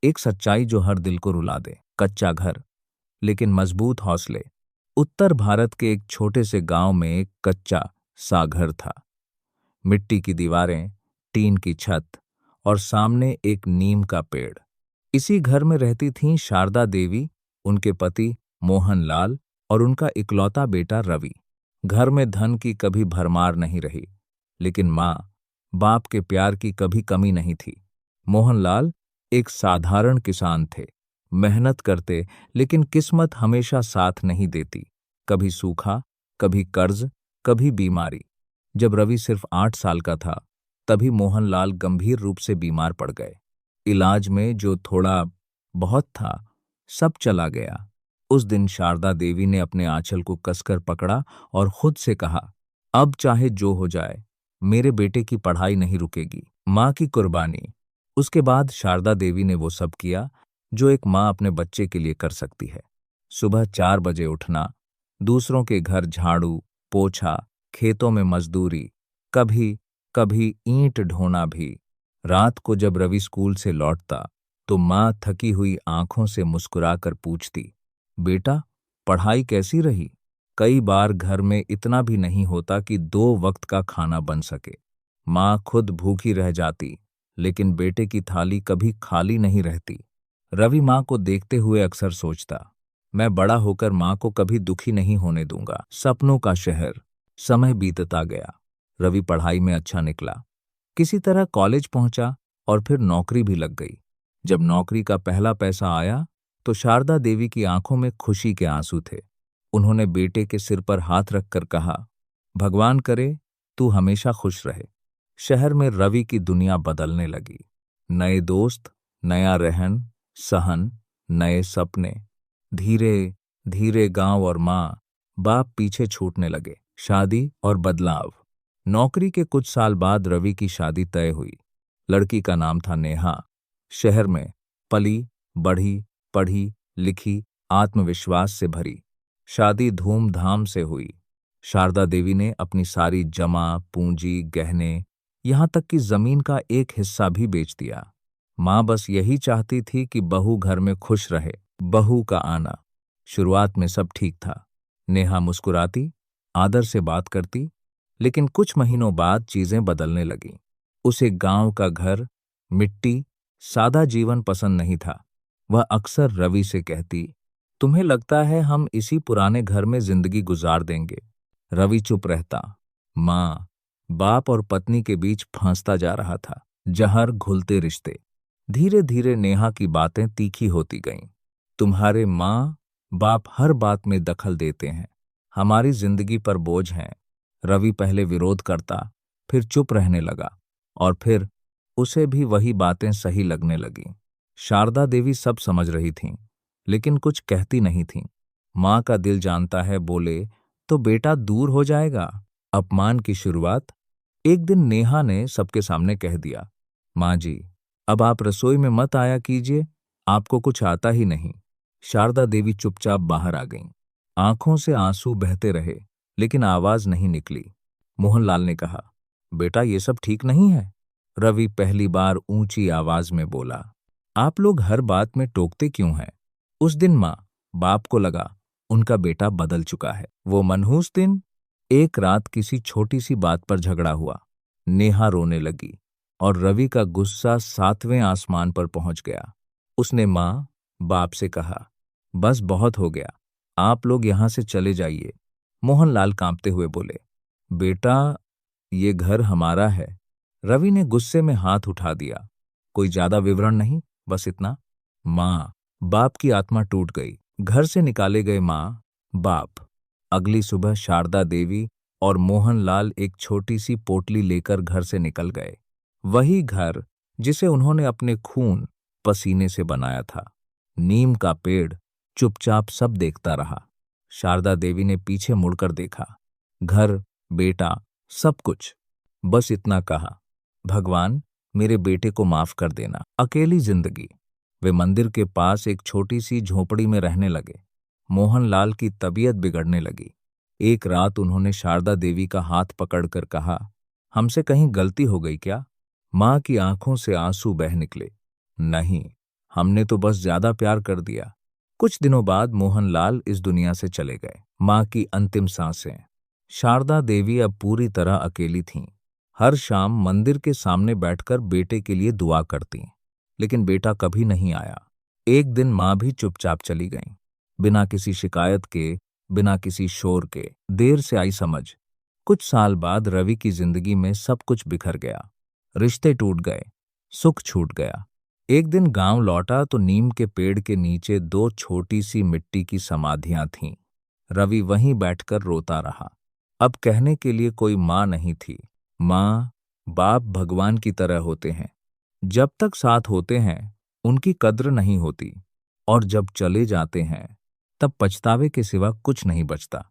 एक सच्चाई जो हर दिल को रुला दे। कच्चा घर लेकिन मजबूत हौसले। उत्तर भारत के एक छोटे से गांव में एक कच्चा सा घर था। मिट्टी की दीवारें, टीन की छत और सामने एक नीम का पेड़। इसी घर में रहती थीं शारदा देवी, उनके पति मोहन लाल और उनका इकलौता बेटा रवि। घर में धन की कभी भरमार नहीं रही, लेकिन माँ बाप के प्यार की कभी कमी नहीं थी। मोहनलाल एक साधारण किसान थे, मेहनत करते, लेकिन किस्मत हमेशा साथ नहीं देती। कभी सूखा, कभी कर्ज, कभी बीमारी। जब रवि सिर्फ 8 साल का था, तभी मोहनलाल गंभीर रूप से बीमार पड़ गए। इलाज में जो थोड़ा बहुत था, सब चला गया। उस दिन शारदा देवी ने अपने आंचल को कसकर पकड़ा और खुद से कहा, अब चाहे जो हो जाए, मेरे बेटे की पढ़ाई नहीं रुकेगी। माँ की कुर्बानी। उसके बाद शारदा देवी ने वो सब किया जो एक माँ अपने बच्चे के लिए कर सकती है। सुबह 4 बजे उठना, दूसरों के घर झाड़ू पोछा, खेतों में मजदूरी, कभी कभी ईंट ढोना भी। रात को जब रवि स्कूल से लौटता, तो माँ थकी हुई आंखों से मुस्कुराकर पूछती, बेटा पढ़ाई कैसी रही? कई बार घर में इतना भी नहीं होता कि 2 वक्त का खाना बन सके। माँ खुद भूखी रह जाती, लेकिन बेटे की थाली कभी खाली नहीं रहती। रवि माँ को देखते हुए अक्सर सोचता, मैं बड़ा होकर माँ को कभी दुखी नहीं होने दूंगा। सपनों का शहर। समय बीतता गया। रवि पढ़ाई में अच्छा निकला, किसी तरह कॉलेज पहुंचा और फिर नौकरी भी लग गई। जब नौकरी का पहला पैसा आया, तो शारदा देवी की आंखों में खुशी के आंसू थे। उन्होंने बेटे के सिर पर हाथ रखकर कहा, भगवान करे तू हमेशा खुश रहे। शहर में रवि की दुनिया बदलने लगी। नए दोस्त, नया रहन सहन, नए सपने। धीरे धीरे गांव और माँ बाप पीछे छूटने लगे। शादी और बदलाव। नौकरी के कुछ साल बाद रवि की शादी तय हुई। लड़की का नाम था नेहा। शहर में पली बढ़ी, पढ़ी लिखी, आत्मविश्वास से भरी। शादी धूमधाम से हुई। शारदा देवी ने अपनी सारी जमा पूंजी, गहने, यहां तक कि जमीन का एक हिस्सा भी बेच दिया। माँ बस यही चाहती थी कि बहू घर में खुश रहे। बहू का आना। शुरुआत में सब ठीक था। नेहा मुस्कुराती, आदर से बात करती, लेकिन कुछ महीनों बाद चीजें बदलने लगीं। उसे गांव का घर, मिट्टी, सादा जीवन पसंद नहीं था। वह अक्सर रवि से कहती, तुम्हें लगता है हम इसी पुराने घर में जिंदगी गुजार देंगे? रवि चुप रहता। माँ बाप और पत्नी के बीच फंसता जा रहा था। जहर घुलते रिश्ते। धीरे धीरे नेहा की बातें तीखी होती गईं। तुम्हारे माँ बाप हर बात में दखल देते हैं, हमारी जिंदगी पर बोझ हैं। रवि पहले विरोध करता, फिर चुप रहने लगा, और फिर उसे भी वही बातें सही लगने लगीं। शारदा देवी सब समझ रही थीं, लेकिन कुछ कहती नहीं थीं। माँ का दिल जानता है, बोले तो बेटा दूर हो जाएगा। अपमान की शुरुआत। एक दिन नेहा ने सबके सामने कह दिया, माँ जी अब आप रसोई में मत आया कीजिए, आपको कुछ आता ही नहीं। शारदा देवी चुपचाप बाहर आ गईं। आंखों से आंसू बहते रहे, लेकिन आवाज नहीं निकली। मोहनलाल ने कहा, बेटा ये सब ठीक नहीं है। रवि पहली बार ऊंची आवाज में बोला, आप लोग हर बात में टोकते क्यों हैं? उस दिन माँ बाप को लगा उनका बेटा बदल चुका है। वो मनहूस दिन। एक रात किसी छोटी सी बात पर झगड़ा हुआ। नेहा रोने लगी और रवि का गुस्सा 7वें आसमान पर पहुंच गया। उसने माँ बाप से कहा, बस बहुत हो गया, आप लोग यहां से चले जाइए। मोहनलाल कांपते हुए बोले, बेटा ये घर हमारा है। रवि ने गुस्से में हाथ उठा दिया, कोई ज्यादा विवरण नहीं, बस इतना। माँ बाप की आत्मा टूट गई। घर से निकाले गए माँ बाप। अगली सुबह शारदा देवी और मोहनलाल एक छोटी सी पोटली लेकर घर से निकल गए। वही घर जिसे उन्होंने अपने खून पसीने से बनाया था। नीम का पेड़ चुपचाप सब देखता रहा। शारदा देवी ने पीछे मुड़कर देखा। घर, बेटा, सब कुछ। बस इतना कहा, भगवान मेरे बेटे को माफ कर देना। अकेली जिंदगी। वे मंदिर के पास एक छोटी सी झोपड़ी में रहने लगे। मोहनलाल की तबीयत बिगड़ने लगी। एक रात उन्होंने शारदा देवी का हाथ पकड़कर कहा, हमसे कहीं गलती हो गई क्या? माँ की आंखों से आंसू बह निकले। नहीं, हमने तो बस ज्यादा प्यार कर दिया। कुछ दिनों बाद मोहनलाल इस दुनिया से चले गए। माँ की अंतिम सांसें। शारदा देवी अब पूरी तरह अकेली थीं। हर शाम मंदिर के सामने बैठकर बेटे के लिए दुआ करती, लेकिन बेटा कभी नहीं आया। एक दिन माँ भी चुपचाप चली गईं, बिना किसी शिकायत के, बिना किसी शोर के। देर से आई समझ। कुछ साल बाद रवि की जिंदगी में सब कुछ बिखर गया। रिश्ते टूट गए, सुख छूट गया। एक दिन गांव लौटा तो नीम के पेड़ के नीचे दो छोटी सी मिट्टी की समाधियां थीं। रवि वहीं बैठकर रोता रहा। अब कहने के लिए कोई माँ नहीं थी। माँ, बाप भगवान की तरह होते हैं। जब तक साथ होते हैं उनकी कद्र नहीं होती, और जब चले जाते हैं तब पछतावे के सिवा कुछ नहीं बचता।